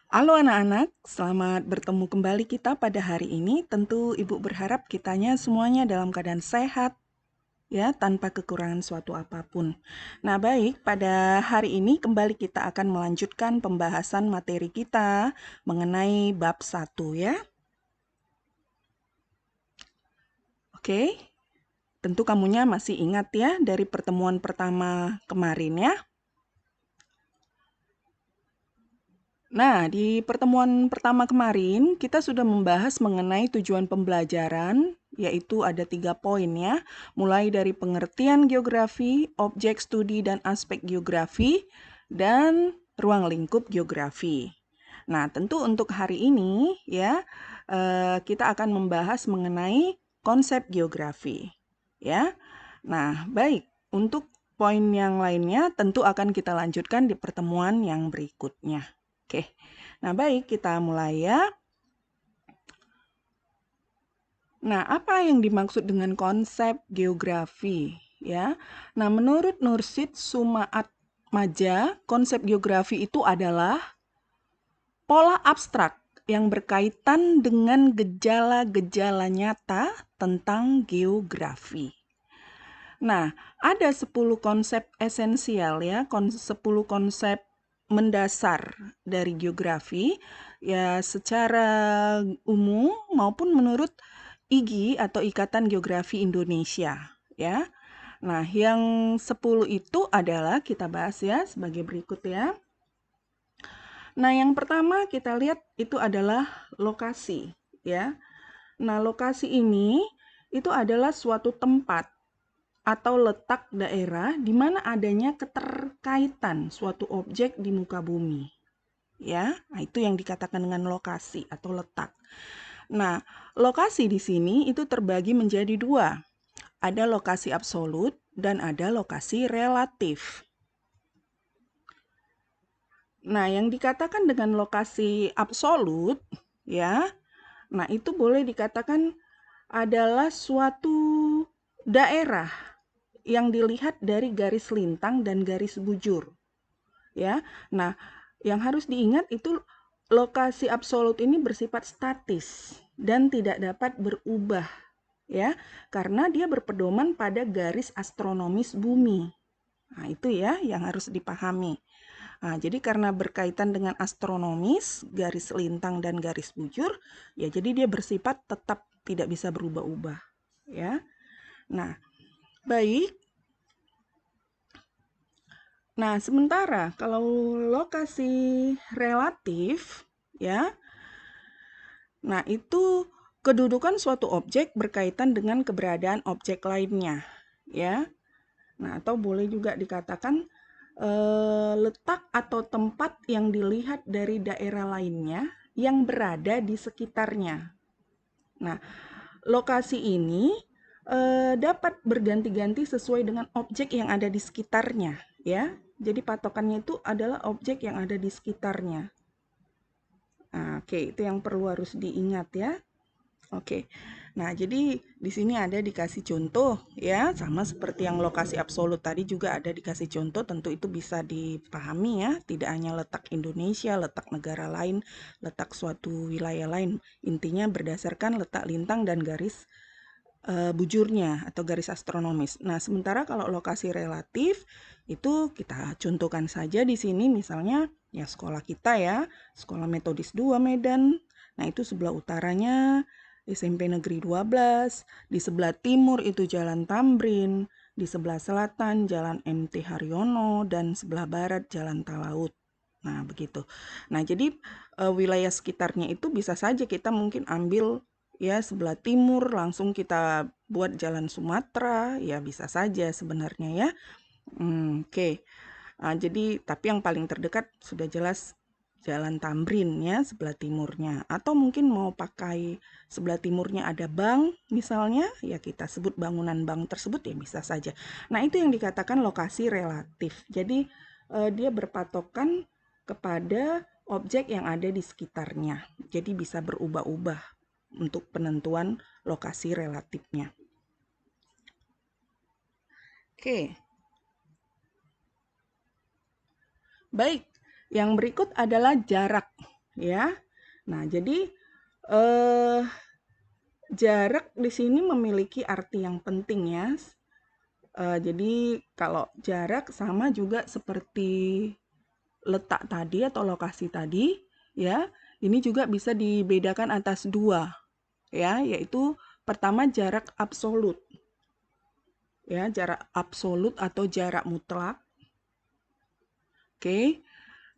Halo anak-anak, selamat bertemu kembali kita pada hari ini. Tentu Ibu berharap kitanya semuanya dalam keadaan sehat, ya, tanpa kekurangan suatu apapun. Nah, baik, pada hari ini kembali kita akan melanjutkan pembahasan materi kita mengenai bab 1 ya. Oke, tentu kamunya masih ingat ya dari pertemuan pertama kemarin ya. Nah, di pertemuan pertama kemarin, kita sudah membahas mengenai tujuan pembelajaran, yaitu ada 3 poin ya, mulai dari pengertian geografi, objek studi dan aspek geografi, dan ruang lingkup geografi. Nah, tentu untuk hari ini ya, kita akan membahas mengenai konsep geografi. Ya, nah baik, untuk poin yang lainnya tentu akan kita lanjutkan di pertemuan yang berikutnya. Oke, nah baik kita mulai ya. Nah, apa yang dimaksud dengan konsep geografi? Ya, nah menurut Nursid Sumaatmaja, konsep geografi itu adalah pola abstrak yang berkaitan dengan gejala-gejala nyata tentang geografi. Nah, ada 10 konsep esensial ya, 10 konsep mendasar dari geografi ya secara umum maupun menurut IGI atau Ikatan Geografi Indonesia ya. Nah, yang 10 itu adalah kita bahas ya sebagai berikut ya. Nah, yang pertama kita lihat itu adalah lokasi ya. Nah, lokasi ini itu adalah suatu tempat atau letak daerah di mana adanya keterkaitan suatu objek di muka bumi. Ya, nah itu yang dikatakan dengan lokasi atau letak. Nah, lokasi di sini itu terbagi menjadi dua. Ada lokasi absolut dan ada lokasi relatif. Nah, yang dikatakan dengan lokasi absolut, ya, nah itu boleh dikatakan adalah suatu daerah yang dilihat dari garis lintang dan garis bujur. Ya. Nah, yang harus diingat itu lokasi absolut ini bersifat statis dan tidak dapat berubah ya, karena dia berpedoman pada garis astronomis bumi. Nah, itu ya yang harus dipahami. Nah, jadi karena berkaitan dengan astronomis, garis lintang dan garis bujur, ya jadi dia bersifat tetap tidak bisa berubah-ubah, ya. Nah, baik. Nah, sementara kalau lokasi relatif, ya, nah itu kedudukan suatu objek berkaitan dengan keberadaan objek lainnya, ya. Nah, atau boleh juga dikatakan letak atau tempat yang dilihat dari daerah lainnya yang berada di sekitarnya. Nah, lokasi ini dapat berganti-ganti sesuai dengan objek yang ada di sekitarnya, ya. Jadi patokannya itu adalah objek yang ada di sekitarnya. Nah, oke, itu yang perlu harus diingat ya. Oke. Nah, jadi di sini ada dikasih contoh ya, sama seperti yang lokasi absolut tadi juga ada dikasih contoh, tentu itu bisa dipahami ya, tidak hanya letak Indonesia, letak negara lain, letak suatu wilayah lain. Intinya berdasarkan letak lintang dan garis bujurnya atau garis astronomis. Nah, sementara kalau lokasi relatif itu kita contohkan saja di sini misalnya ya sekolah kita ya, Sekolah Metodis 2 Medan. Nah, itu sebelah utaranya SMP Negeri 12, di sebelah timur itu Jalan Tamrin, di sebelah selatan Jalan MT Haryono, dan sebelah barat Jalan Talaut. Nah, begitu. Nah, jadi wilayah sekitarnya itu bisa saja kita mungkin ambil ya sebelah timur langsung kita buat Jalan Sumatera, ya bisa saja sebenarnya ya. Oke. Jadi tapi yang paling terdekat sudah jelas Jalan Tamrin ya sebelah timurnya, atau mungkin mau pakai sebelah timurnya ada bank misalnya ya kita sebut bangunan bank tersebut ya bisa saja. Nah, itu yang dikatakan lokasi relatif. Jadi dia berpatokan kepada objek yang ada di sekitarnya. Jadi bisa berubah-ubah untuk penentuan lokasi relatifnya. Oke. Baik, yang berikut adalah jarak. ya. Nah, jadi eh, jarak di sini memiliki arti yang penting ya. Jadi kalau jarak sama juga seperti letak tadi atau lokasi tadi, ya. Ini juga bisa dibedakan atas dua, ya, yaitu pertama jarak absolut, ya, jarak absolut atau jarak mutlak. Oke.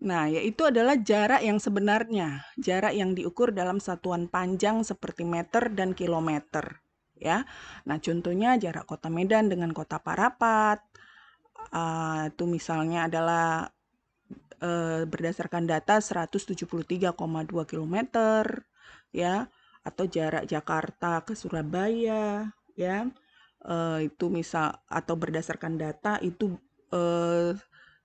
Nah, yaitu adalah jarak yang sebenarnya, jarak yang diukur dalam satuan panjang seperti meter dan kilometer, ya. Nah, contohnya jarak Kota Medan dengan Kota Parapat, itu misalnya adalah berdasarkan data 173,2 km, ya, atau jarak Jakarta ke Surabaya, ya, itu misal atau berdasarkan data itu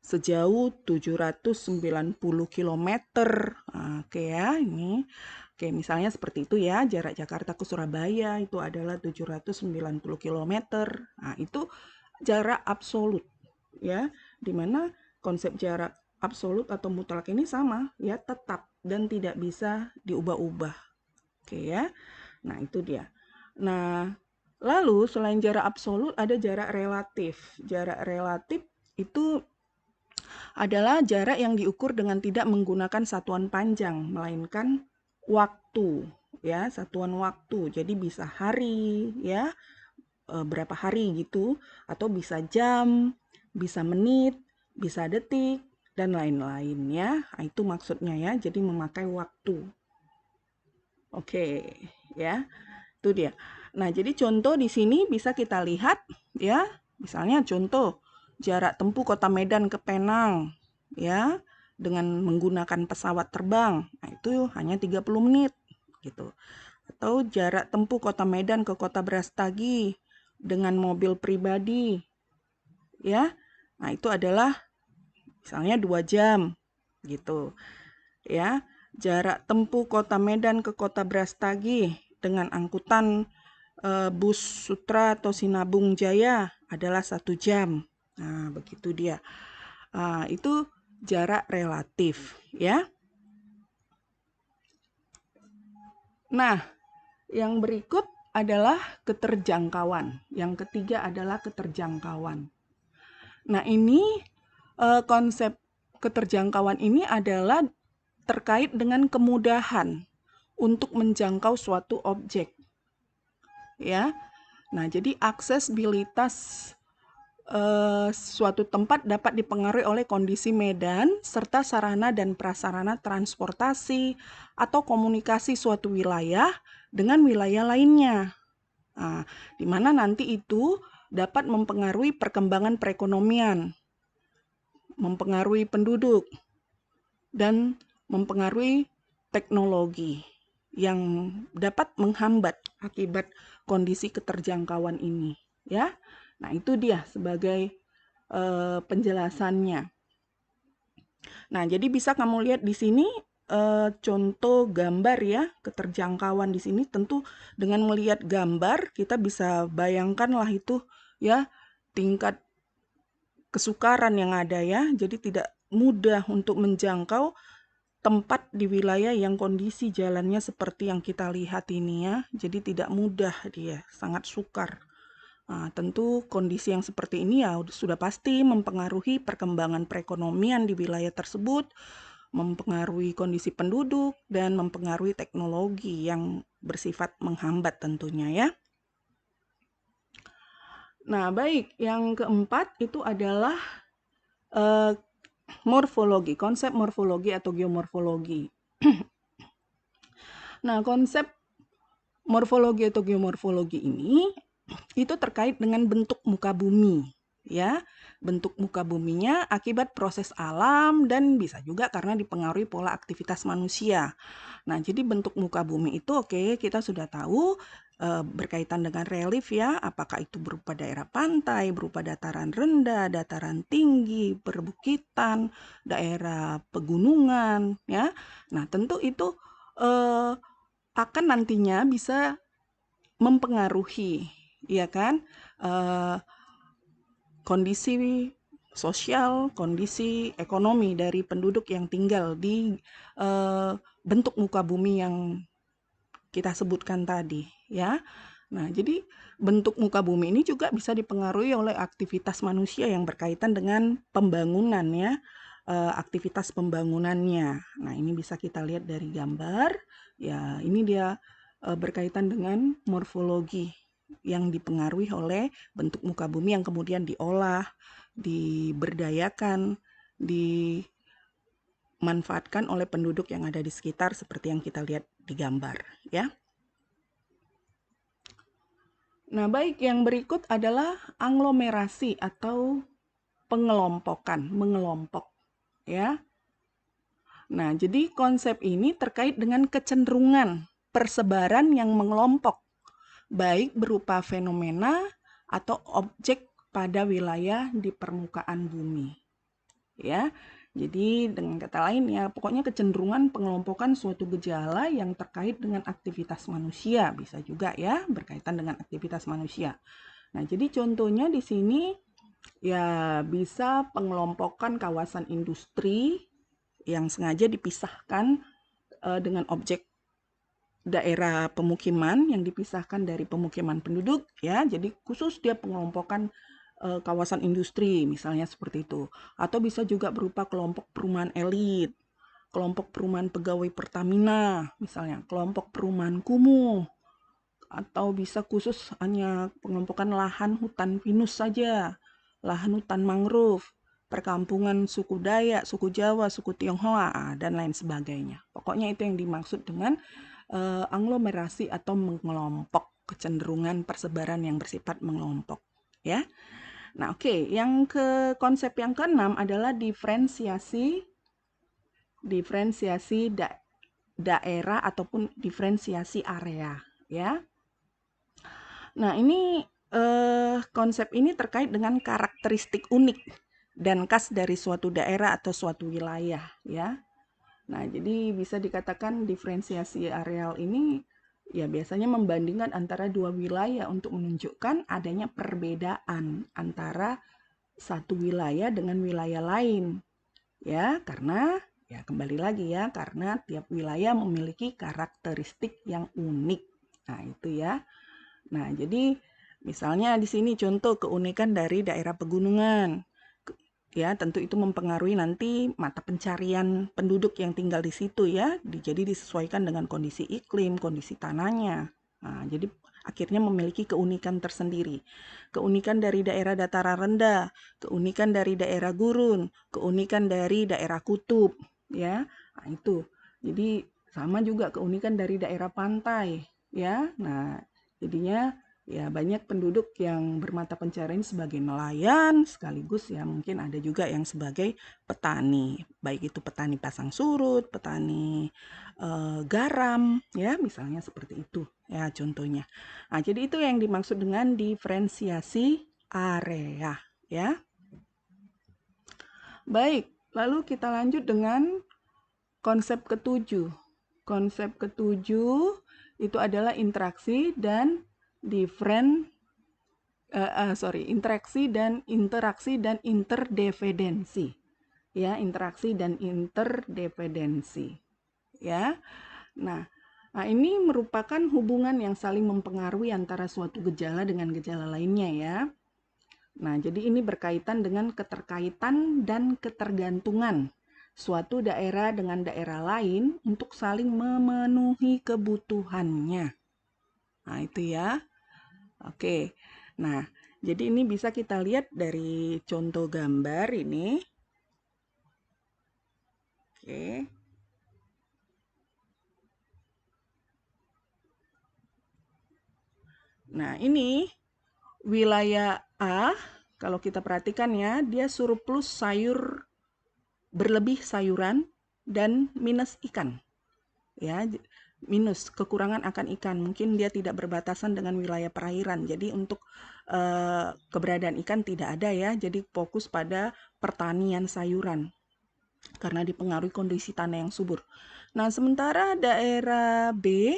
sejauh 790 km. Oke ya, ini. Oke, misalnya seperti itu ya, jarak Jakarta ke Surabaya itu adalah 790 km. Nah, itu jarak absolut, ya, dimana konsep jarak absolut atau mutlak ini sama, ya, tetap dan tidak bisa diubah-ubah. Oke ya. Nah, itu dia. Nah, lalu selain jarak absolut ada jarak relatif. Jarak relatif itu adalah jarak yang diukur dengan tidak menggunakan satuan panjang, melainkan waktu, ya, satuan waktu. Jadi bisa hari, ya, berapa hari gitu, atau bisa jam, bisa menit, bisa detik, dan lain-lain ya. Nah, itu maksudnya ya, jadi memakai waktu. Oke, ya, itu dia. Nah, jadi contoh di sini bisa kita lihat ya, misalnya contoh jarak tempuh Kota Medan ke Penang ya dengan menggunakan pesawat terbang. Nah, itu hanya 30 menit gitu. Atau jarak tempuh Kota Medan ke Kota Brastagi dengan mobil pribadi ya. Nah, itu adalah misalnya 2 jam gitu ya. Jarak tempuh Kota Medan ke Kota Brastagi dengan angkutan bus Sutra atau Sinabung Jaya adalah 1 jam. Nah, begitu dia. Itu jarak relatif ya. Nah, yang berikut adalah keterjangkauan. Yang ketiga adalah keterjangkauan. Nah, ini konsep keterjangkauan ini adalah terkait dengan kemudahan untuk menjangkau suatu objek. Ya. Nah, jadi aksesibilitas suatu tempat dapat dipengaruhi oleh kondisi medan serta sarana dan prasarana transportasi atau komunikasi suatu wilayah dengan wilayah lainnya. Nah, di mana nanti itu dapat mempengaruhi perkembangan perekonomian, mempengaruhi penduduk, dan mempengaruhi teknologi yang dapat menghambat akibat kondisi keterjangkauan ini, ya. Nah, itu dia sebagai penjelasannya. Nah, jadi bisa kamu lihat di sini contoh gambar ya, keterjangkauan di sini tentu dengan melihat gambar kita bisa bayangkanlah itu ya tingkat kesukaran yang ada ya. Jadi tidak mudah untuk menjangkau tempat di wilayah yang kondisi jalannya seperti yang kita lihat ini ya. Jadi tidak mudah dia, sangat sukar. Nah, tentu kondisi yang seperti ini ya sudah pasti mempengaruhi perkembangan perekonomian di wilayah tersebut, mempengaruhi kondisi penduduk, dan mempengaruhi teknologi yang bersifat menghambat tentunya ya. Nah, baik, yang keempat itu adalah morfologi, konsep morfologi atau geomorfologi. Nah, konsep morfologi atau geomorfologi ini itu terkait dengan bentuk muka bumi, ya. Bentuk muka buminya akibat proses alam dan bisa juga karena dipengaruhi pola aktivitas manusia. Nah, jadi bentuk muka bumi itu oke, kita sudah tahu berkaitan dengan relief ya, apakah itu berupa daerah pantai, berupa dataran rendah, dataran tinggi, perbukitan, daerah pegunungan ya. Nah, tentu itu akan nantinya bisa mempengaruhi ya kan kondisi sosial, kondisi ekonomi dari penduduk yang tinggal di bentuk muka bumi yang kita sebutkan tadi, ya. Nah, jadi bentuk muka bumi ini juga bisa dipengaruhi oleh aktivitas manusia yang berkaitan dengan pembangunan, ya, aktivitas pembangunannya. Nah, ini bisa kita lihat dari gambar, ya. Ini dia berkaitan dengan morfologi yang dipengaruhi oleh bentuk muka bumi yang kemudian diolah, diberdayakan, dimanfaatkan oleh penduduk yang ada di sekitar seperti yang kita lihat di gambar, ya. Nah, baik, yang berikut adalah aglomerasi atau pengelompokan, mengelompok, ya. Nah, jadi konsep ini terkait dengan kecenderungan persebaran yang mengelompok, baik berupa fenomena atau objek pada wilayah di permukaan bumi, ya. Jadi dengan kata lain ya, pokoknya kecenderungan pengelompokan suatu gejala yang terkait dengan aktivitas manusia, bisa juga ya berkaitan dengan aktivitas manusia. Nah, jadi contohnya di sini ya bisa pengelompokan kawasan industri yang sengaja dipisahkan dengan objek daerah pemukiman yang dipisahkan dari pemukiman penduduk, ya. Jadi khusus dia pengelompokan kawasan industri misalnya seperti itu, atau bisa juga berupa kelompok perumahan elit, kelompok perumahan pegawai Pertamina misalnya, kelompok perumahan kumuh, atau bisa khusus hanya pengelompokan lahan hutan pinus saja, lahan hutan mangrove, perkampungan suku Dayak, suku Jawa, suku Tionghoa, dan lain sebagainya. Pokoknya itu yang dimaksud dengan aglomerasi atau mengelompok, kecenderungan persebaran yang bersifat mengelompok, ya. Nah, oke, yang konsep yang keenam adalah diferensiasi daerah ataupun diferensiasi area, ya. Nah, ini konsep ini terkait dengan karakteristik unik dan khas dari suatu daerah atau suatu wilayah, ya. Nah, jadi bisa dikatakan diferensiasi areal ini ya biasanya membandingkan antara dua wilayah untuk menunjukkan adanya perbedaan antara satu wilayah dengan wilayah lain. Ya, karena ya kembali lagi ya, karena tiap wilayah memiliki karakteristik yang unik. Nah, itu ya. Nah, jadi misalnya di sini contoh keunikan dari daerah pegunungan. Ya, tentu itu mempengaruhi nanti mata pencarian penduduk yang tinggal di situ ya. Jadi disesuaikan dengan kondisi iklim, kondisi tanahnya. Nah, jadi akhirnya memiliki keunikan tersendiri. Keunikan dari daerah dataran rendah, keunikan dari daerah gurun, keunikan dari daerah kutub, ya. Nah, itu. Jadi sama juga keunikan dari daerah pantai, ya. Nah, jadinya ya banyak penduduk yang bermata pencarian sebagai nelayan, sekaligus ya mungkin ada juga yang sebagai petani, baik itu petani pasang surut, petani garam, ya misalnya seperti itu ya contohnya. Nah, jadi itu yang dimaksud dengan diferensiasi area, ya. Baik, lalu kita lanjut dengan konsep ketujuh. Konsep ketujuh itu adalah interaksi dan interaksi dan interdependensi. Ya, interaksi dan interdependensi. Ya. Nah, ini merupakan hubungan yang saling mempengaruhi antara suatu gejala dengan gejala lainnya ya. Nah, jadi ini berkaitan dengan keterkaitan dan ketergantungan suatu daerah dengan daerah lain untuk saling memenuhi kebutuhannya. Nah, itu ya. Oke. Nah, jadi ini bisa kita lihat dari contoh gambar ini. Oke. Nah, ini wilayah A, kalau kita perhatikan ya, dia surplus sayur, berlebih sayuran, dan minus ikan. Ya, minus, kekurangan akan ikan. Mungkin dia tidak berbatasan dengan wilayah perairan. Jadi untuk keberadaan ikan tidak ada ya. Jadi fokus pada pertanian sayuran karena dipengaruhi kondisi tanah yang subur. Nah, sementara daerah B,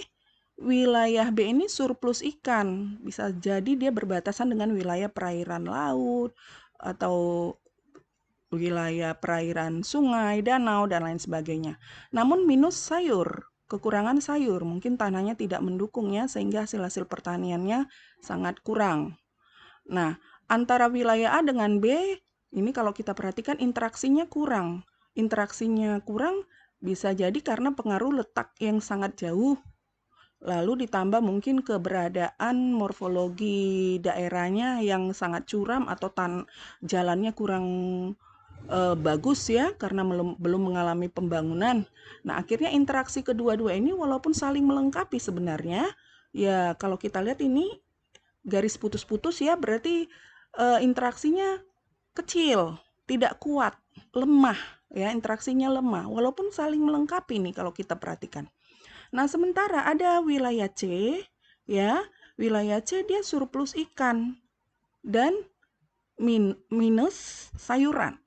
wilayah B ini surplus ikan. Bisa jadi dia berbatasan dengan wilayah perairan laut atau wilayah perairan sungai, danau, dan lain sebagainya. Namun minus sayur, kekurangan sayur, mungkin tanahnya tidak mendukung ya, sehingga hasil-hasil pertaniannya sangat kurang. Nah, antara wilayah A dengan B, ini kalau kita perhatikan interaksinya kurang. Interaksinya kurang bisa jadi karena pengaruh letak yang sangat jauh, lalu ditambah mungkin keberadaan morfologi daerahnya yang sangat curam atau jalannya kurang bagus ya, karena belum mengalami pembangunan. Nah, akhirnya interaksi kedua-dua ini walaupun saling melengkapi sebenarnya, ya kalau kita lihat ini garis putus-putus ya, berarti interaksinya kecil, tidak kuat, lemah ya, interaksinya lemah walaupun saling melengkapi nih kalau kita perhatikan. Nah, sementara ada wilayah C ya, wilayah C dia surplus ikan dan minus sayuran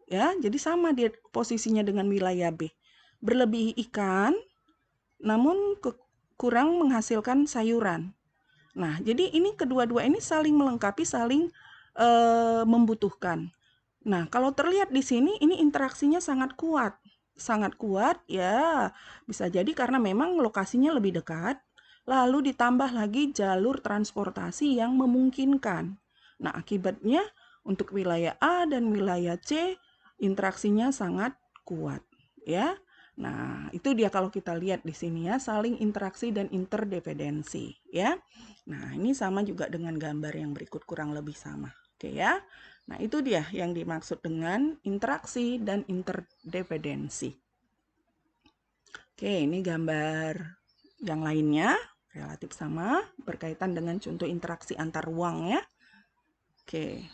ya. Jadi sama dia posisinya dengan wilayah B. Berlebih ikan namun kurang menghasilkan sayuran. Nah, jadi ini kedua-dua ini saling melengkapi, saling membutuhkan. Nah, kalau terlihat di sini ini interaksinya sangat kuat. Sangat kuat ya, bisa jadi karena memang lokasinya lebih dekat, lalu ditambah lagi jalur transportasi yang memungkinkan. Nah, akibatnya untuk wilayah A dan wilayah C interaksinya sangat kuat ya. Nah, itu dia kalau kita lihat di sini ya, saling interaksi dan interdependensi ya. Nah, ini sama juga dengan gambar yang berikut, kurang lebih sama. Oke ya. Nah, itu dia yang dimaksud dengan interaksi dan interdependensi. Oke, ini gambar yang lainnya, relatif sama, berkaitan dengan contoh interaksi antar ruang ya. Oke.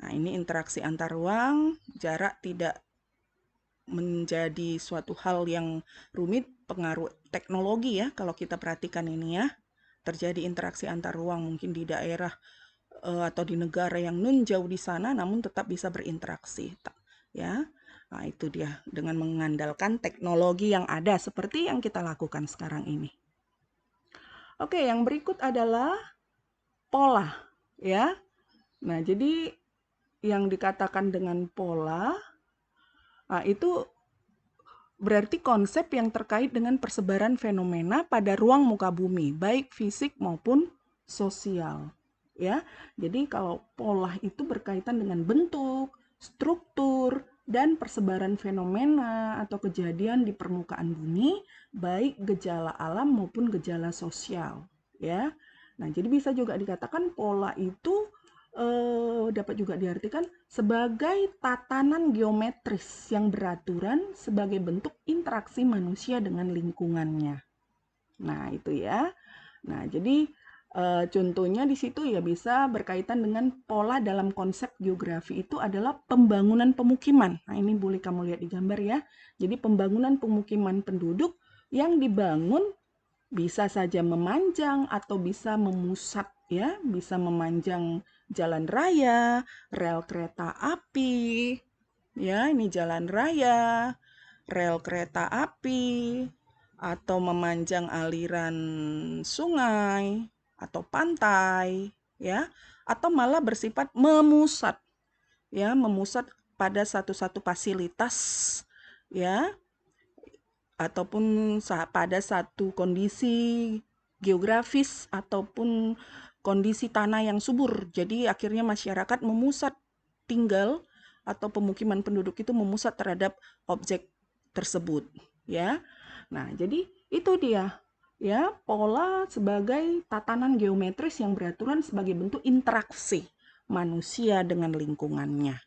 Nah, ini interaksi antar ruang, jarak tidak menjadi suatu hal yang rumit, pengaruh teknologi ya, kalau kita perhatikan ini ya. Terjadi interaksi antar ruang mungkin di daerah atau di negara yang nun jauh di sana, namun tetap bisa berinteraksi ya. Nah, itu dia dengan mengandalkan teknologi yang ada seperti yang kita lakukan sekarang ini. Oke, yang berikut adalah pola ya. Nah, jadi yang dikatakan dengan pola itu berarti konsep yang terkait dengan persebaran fenomena pada ruang muka bumi, baik fisik maupun sosial. Ya, jadi kalau pola itu berkaitan dengan bentuk, struktur, dan persebaran fenomena atau kejadian di permukaan bumi, baik gejala alam maupun gejala sosial. Ya, nah jadi bisa juga dikatakan pola itu dapat juga diartikan sebagai tatanan geometris yang beraturan sebagai bentuk interaksi manusia dengan lingkungannya. Nah, itu ya. Nah, jadi contohnya di situ ya bisa berkaitan dengan pola dalam konsep geografi itu adalah pembangunan pemukiman. Nah, ini boleh kamu lihat di gambar ya. Jadi pembangunan pemukiman penduduk yang dibangun bisa saja memanjang atau bisa memusat ya, bisa memanjang jalan raya, rel kereta api. Ya, ini jalan raya, rel kereta api, atau memanjang aliran sungai atau pantai, ya, atau malah bersifat memusat, ya, memusat pada satu fasilitas, ya, ataupun pada satu kondisi geografis ataupun kondisi tanah yang subur. Jadi akhirnya masyarakat memusat tinggal atau pemukiman penduduk itu memusat terhadap objek tersebut, ya. Nah, jadi itu dia ya, pola sebagai tatanan geometris yang beraturan sebagai bentuk interaksi manusia dengan lingkungannya.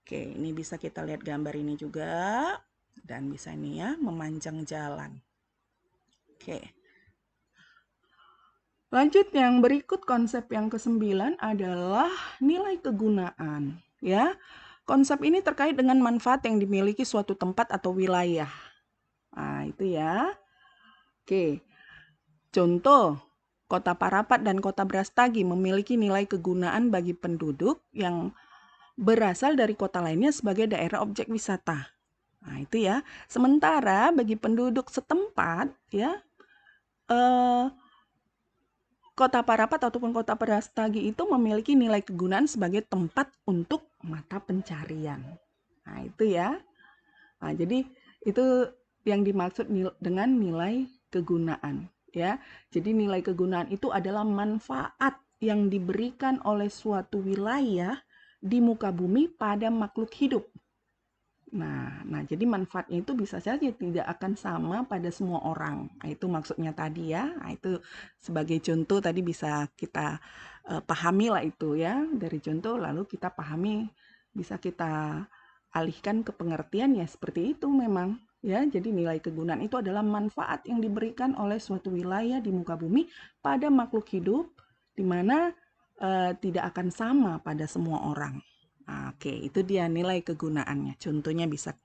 Oke, ini bisa kita lihat gambar ini juga dan bisa ini ya, memanjang jalan. Oke. Lanjut, yang berikut konsep yang ke-9 adalah nilai kegunaan ya. Konsep ini terkait dengan manfaat yang dimiliki suatu tempat atau wilayah. Nah, itu ya. Oke. Contoh, Kota Parapat dan Kota Brastagi memiliki nilai kegunaan bagi penduduk yang berasal dari kota lainnya sebagai daerah objek wisata. Nah, itu ya. Sementara bagi penduduk setempat ya, kota Parapat ataupun kota Brastagi itu memiliki nilai kegunaan sebagai tempat untuk mata pencarian. Nah, itu ya. Nah, jadi itu yang dimaksud dengan nilai kegunaan, ya. Jadi nilai kegunaan itu adalah manfaat yang diberikan oleh suatu wilayah di muka bumi pada makhluk hidup. Nah, jadi manfaatnya itu bisa saja tidak akan sama pada semua orang. Nah, itu maksudnya tadi ya. Nah, itu sebagai contoh tadi bisa kita pahami lah itu ya. Dari contoh lalu kita pahami, bisa kita alihkan ke pengertian ya seperti itu memang. Ya, jadi nilai kegunaan itu adalah manfaat yang diberikan oleh suatu wilayah di muka bumi pada makhluk hidup, di mana tidak akan sama pada semua orang. Oke, itu dia nilai kegunaannya. Contohnya bisa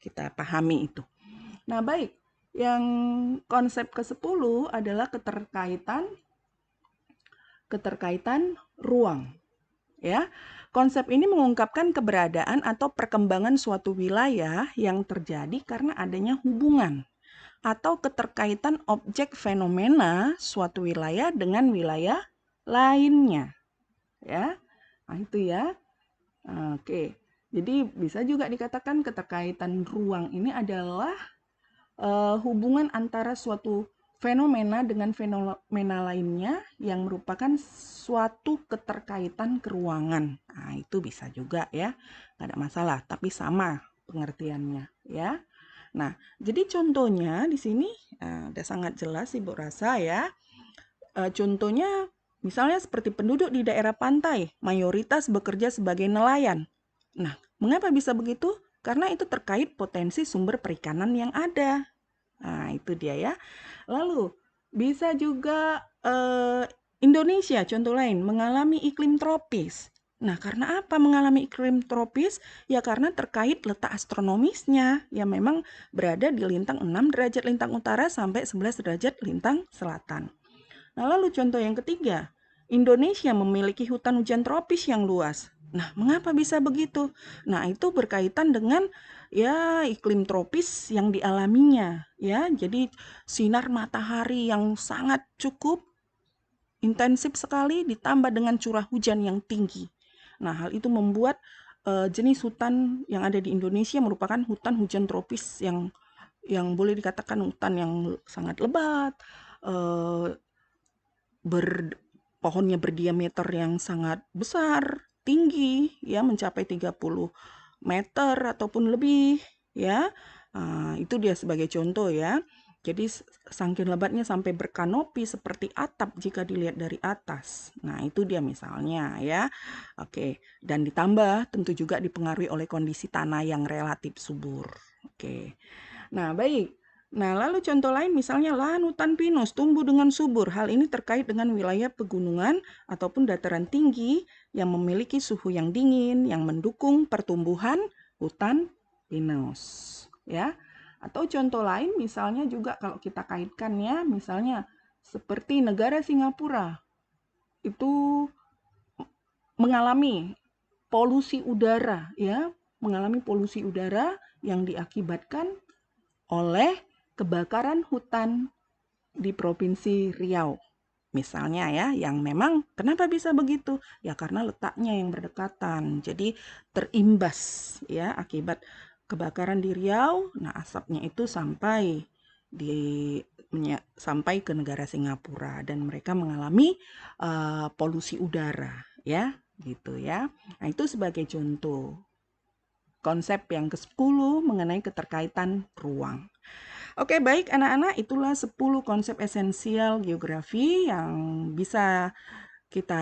kita pahami itu. Nah, baik. Yang konsep ke-10 adalah keterkaitan ruang. Ya. Konsep ini mengungkapkan keberadaan atau perkembangan suatu wilayah yang terjadi karena adanya hubungan atau keterkaitan objek fenomena suatu wilayah dengan wilayah lainnya. Ya. Nah, itu ya. Oke, jadi bisa juga dikatakan keterkaitan ruang ini adalah hubungan antara suatu fenomena dengan fenomena lainnya yang merupakan suatu keterkaitan keruangan. Nah, itu bisa juga ya, nggak ada masalah, tapi sama pengertiannya ya. Nah, jadi contohnya di sini udah sangat jelas Ibu rasa ya. Contohnya misalnya seperti penduduk di daerah pantai, mayoritas bekerja sebagai nelayan. Nah, mengapa bisa begitu? Karena itu terkait potensi sumber perikanan yang ada. Nah, itu dia ya. Lalu, bisa juga Indonesia, contoh lain, mengalami iklim tropis. Nah, karena apa mengalami iklim tropis? Ya karena terkait letak astronomisnya, yang memang berada di lintang 6 derajat lintang utara sampai 11 derajat lintang selatan. Nah, lalu contoh yang ketiga, Indonesia memiliki hutan hujan tropis yang luas. Nah, mengapa bisa begitu? Nah, itu berkaitan dengan ya iklim tropis yang dialaminya, ya. Jadi sinar matahari yang sangat cukup intensif sekali ditambah dengan curah hujan yang tinggi. Nah, hal itu membuat jenis hutan yang ada di Indonesia merupakan hutan hujan tropis yang boleh dikatakan hutan yang sangat lebat, pohonnya berdiameter yang sangat besar, tinggi, ya mencapai 30 meter ataupun lebih, ya. Itu dia sebagai contoh ya. Jadi saking lebatnya sampai berkanopi seperti atap jika dilihat dari atas. Nah, itu dia misalnya ya. Oke, dan ditambah tentu juga dipengaruhi oleh kondisi tanah yang relatif subur. Oke. Nah, baik. Nah, lalu contoh lain misalnya lahan hutan pinus tumbuh dengan subur. Hal ini terkait dengan wilayah pegunungan ataupun dataran tinggi yang memiliki suhu yang dingin yang mendukung pertumbuhan hutan pinus, ya. Atau contoh lain misalnya juga kalau kita kaitkan ya, misalnya seperti negara Singapura itu mengalami polusi udara ya, mengalami polusi udara yang diakibatkan oleh kebakaran hutan di Provinsi Riau. Misalnya ya, yang memang kenapa bisa begitu? Ya karena letaknya yang berdekatan. Jadi terimbas ya akibat kebakaran di Riau. Nah, asapnya itu sampai ke negara Singapura dan mereka mengalami polusi udara ya, gitu ya. Nah, itu sebagai contoh konsep yang ke-10 mengenai keterkaitan ruang. Oke, baik anak-anak, itulah 10 konsep esensial geografi yang bisa kita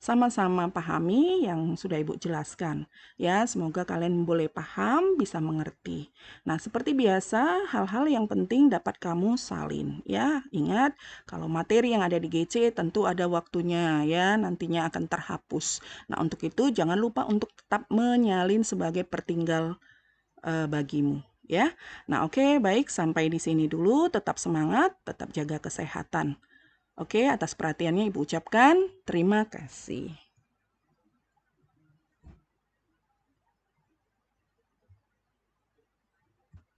sama-sama pahami yang sudah Ibu jelaskan. Ya, semoga kalian boleh paham, bisa mengerti. Nah, seperti biasa, hal-hal yang penting dapat kamu salin. Ya, ingat, kalau materi yang ada di GC tentu ada waktunya ya, nantinya akan terhapus. Nah, untuk itu jangan lupa untuk tetap menyalin sebagai pertinggal bagimu. Ya, nah oke, baik, sampai di sini dulu. Tetap semangat, tetap jaga kesehatan. Oke, atas perhatiannya Ibu ucapkan terima kasih.